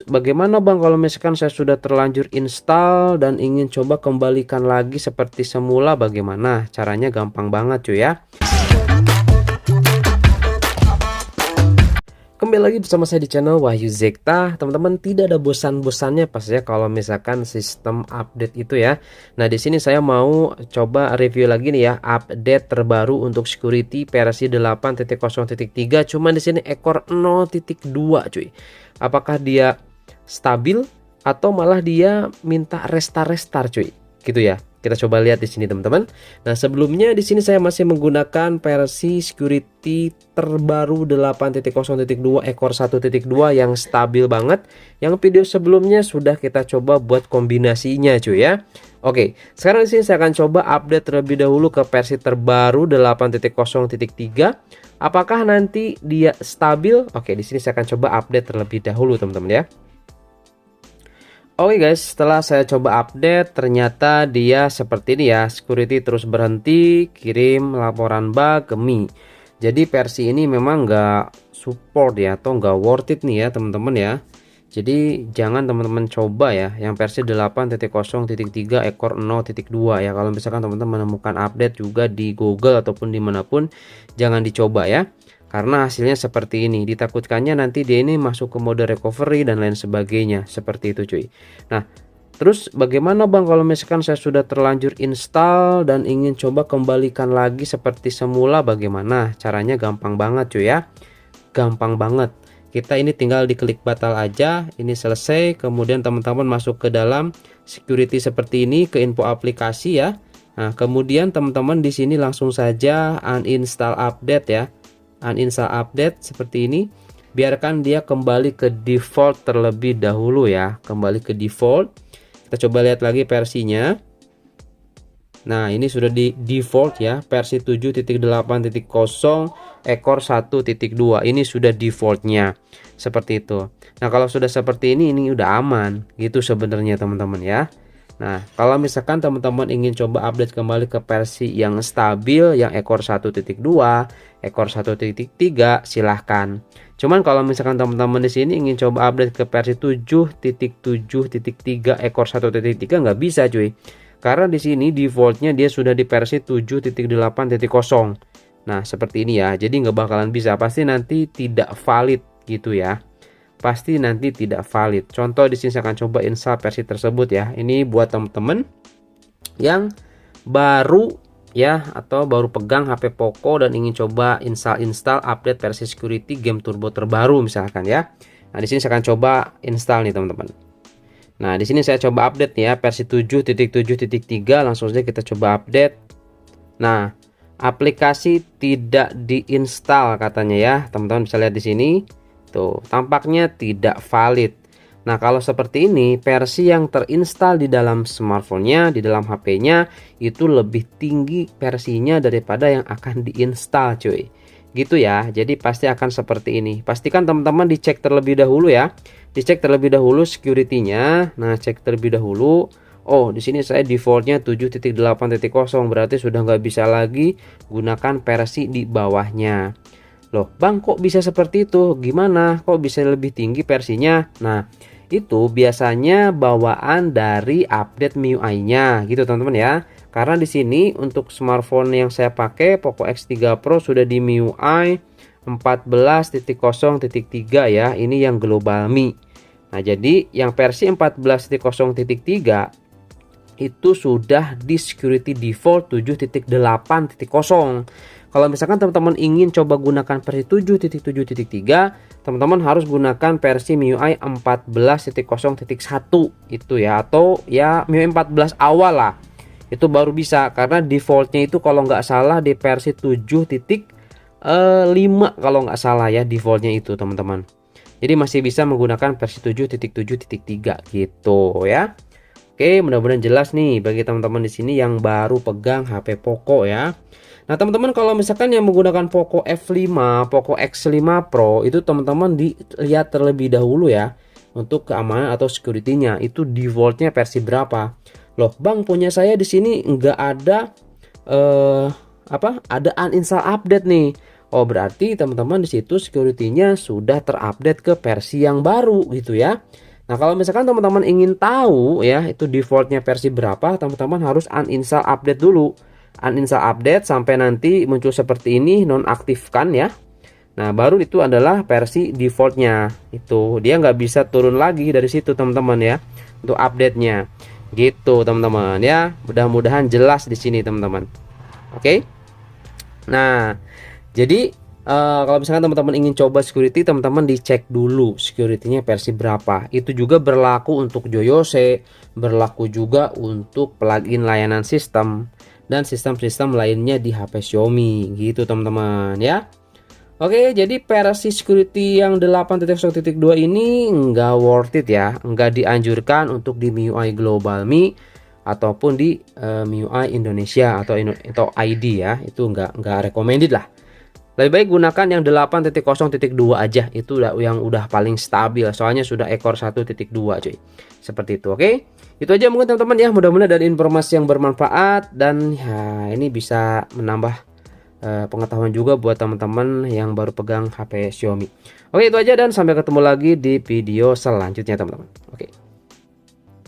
bagaimana Bang kalau misalkan saya sudah terlanjur install dan ingin coba kembalikan lagi seperti semula, bagaimana caranya? Gampang banget cuy ya. Kembali lagi bersama saya di channel Wahyu Zekta. Teman-teman, tidak ada bosan-bosannya pastinya kalau misalkan sistem update itu ya. Nah, di sini saya mau coba review lagi nih ya, update terbaru untuk security versi 8.0.3. Cuman di sini ekor 0.2 cuy. Apakah dia stabil atau malah dia minta restart cuy? Gitu ya. Kita coba lihat di sini teman-teman. Nah, sebelumnya di sini saya masih menggunakan versi security terbaru 8.0.2 ekor 1.2 yang stabil banget. Yang video sebelumnya sudah kita coba buat kombinasinya cuy ya. Oke, sekarang di sini saya akan coba update terlebih dahulu ke versi terbaru 8.0.3. Apakah nanti dia stabil? Oke, di sini saya akan coba update terlebih dahulu teman-teman ya. Oke guys, setelah saya coba update ternyata dia seperti ini ya. Security terus berhenti, kirim laporan bug ke Me. Jadi versi ini memang nggak support ya, atau nggak worth it nih ya teman-teman ya. Jadi jangan teman-teman coba ya yang versi 8.0.3 ekor 0.2 ya. Kalau misalkan teman-teman menemukan update juga di Google ataupun dimanapun, jangan dicoba ya. Karena hasilnya seperti ini, ditakutkannya nanti dia ini masuk ke mode recovery dan lain sebagainya, seperti itu cuy. Nah, terus bagaimana Bang kalau misalkan saya sudah terlanjur install dan ingin coba kembalikan lagi seperti semula, bagaimana caranya? Gampang banget cuy ya. Gampang banget. Kita ini tinggal diklik batal aja, ini selesai. Kemudian teman-teman masuk ke dalam security seperti ini, ke info aplikasi ya. Nah, kemudian teman-teman di sini langsung saja uninstall update ya. Uninstall update seperti ini, biarkan dia kembali ke default terlebih dahulu ya, kembali ke default. Kita coba lihat lagi versinya. Nah, ini sudah di default ya, versi 7.8.0 ekor 1.2. Ini sudah defaultnya seperti itu. Nah, kalau sudah seperti ini udah aman gitu sebenarnya teman-teman ya. Nah, kalau misalkan teman-teman ingin coba update kembali ke versi yang stabil, yang ekor 1.2, ekor 1.3, silahkan. Cuman kalau misalkan teman-teman di sini ingin coba update ke versi 7.7.3 ekor 1.3, nggak bisa cuy. Karena di sini defaultnya dia sudah di versi 7.8.0. Nah, seperti ini ya. Jadi nggak bakalan bisa, pasti nanti tidak valid gitu ya. Pasti nanti tidak valid. Contoh di sini saya akan coba install versi tersebut ya. Ini buat teman-teman yang baru ya, atau baru pegang HP Poco dan ingin coba install update versi security game turbo terbaru misalkan ya. Nah, di sini saya akan coba install nih teman-teman. Nah, di sini saya coba update ya versi 7.7.3, langsung saja kita coba update. Nah, aplikasi tidak diinstal katanya ya. Teman-teman bisa lihat di sini. Tuh, tampaknya tidak valid. Nah, kalau seperti ini, versi yang terinstall di dalam smartphone-nya, di dalam HP-nya itu lebih tinggi versinya daripada yang akan diinstal cuy. Gitu ya. Jadi pasti akan seperti ini. Pastikan teman-teman dicek terlebih dahulu ya. Dicek terlebih dahulu security-nya. Nah, cek terlebih dahulu. Oh, di sini saya defaultnya 7.8.0, berarti sudah nggak bisa lagi gunakan versi di bawahnya. Loh Bang, kok bisa seperti itu? Gimana? Kok bisa lebih tinggi versinya? Nah, itu biasanya bawaan dari update MIUI-nya gitu teman-teman ya. Karena di sini untuk smartphone yang saya pakai Poco X3 Pro sudah di MIUI 14.0.3 ya. Ini yang global Mi. Nah, jadi yang versi 14.0.3 itu sudah di security default 7.8.0. Kalau misalkan teman-teman ingin coba gunakan versi 7.7.3, teman-teman harus gunakan versi MIUI 14.0.1 itu ya, atau ya MIUI 14 awal lah. Itu baru bisa, karena defaultnya itu kalau nggak salah di versi 7.5 kalau nggak salah ya defaultnya itu teman-teman. Jadi masih bisa menggunakan versi 7.7.3 gitu ya. Oke, mudah-mudahan jelas nih bagi teman-teman di sini yang baru pegang HP Poco ya. Nah, teman-teman kalau misalkan yang menggunakan Poco F5, Poco X5 Pro itu teman-teman dilihat terlebih dahulu ya untuk keamanan atau security-nya itu defaultnya versi berapa. Loh, Bang, punya saya di sini nggak ada ada uninstall update nih. Oh, berarti teman-teman di situ security-nya sudah terupdate ke versi yang baru gitu ya. Nah, kalau misalkan teman-teman ingin tahu ya itu defaultnya versi berapa, teman-teman harus uninstall update dulu. Uninstall update sampai nanti muncul seperti ini, nonaktifkan ya. Nah, baru itu adalah versi defaultnya. Itu dia nggak bisa turun lagi dari situ teman-teman ya, untuk update-nya. Gitu teman-teman ya. Mudah-mudahan jelas di sini teman-teman. Oke. Nah, jadi kalau misalkan teman-teman ingin coba security, teman-teman dicek dulu security-nya versi berapa. Itu juga berlaku untuk Joyose, berlaku juga untuk plugin layanan sistem dan sistem-sistem lainnya di HP Xiaomi gitu teman-teman ya. Oke, jadi versi security yang 8.1.2 ini nggak worth it ya, nggak dianjurkan untuk di MIUI Global Mi ataupun di MIUI Indonesia atau ID ya, itu nggak recommended lah. Lebih baik gunakan yang 8.0.2 aja, itu yang udah paling stabil, soalnya sudah ekor 1.2 cuy. Seperti itu, oke? Itu aja mungkin teman-teman ya, mudah-mudahan dari informasi yang bermanfaat dan ya ini bisa menambah pengetahuan juga buat teman-teman yang baru pegang HP Xiaomi. Oke, itu aja dan sampai ketemu lagi di video selanjutnya teman-teman. Oke.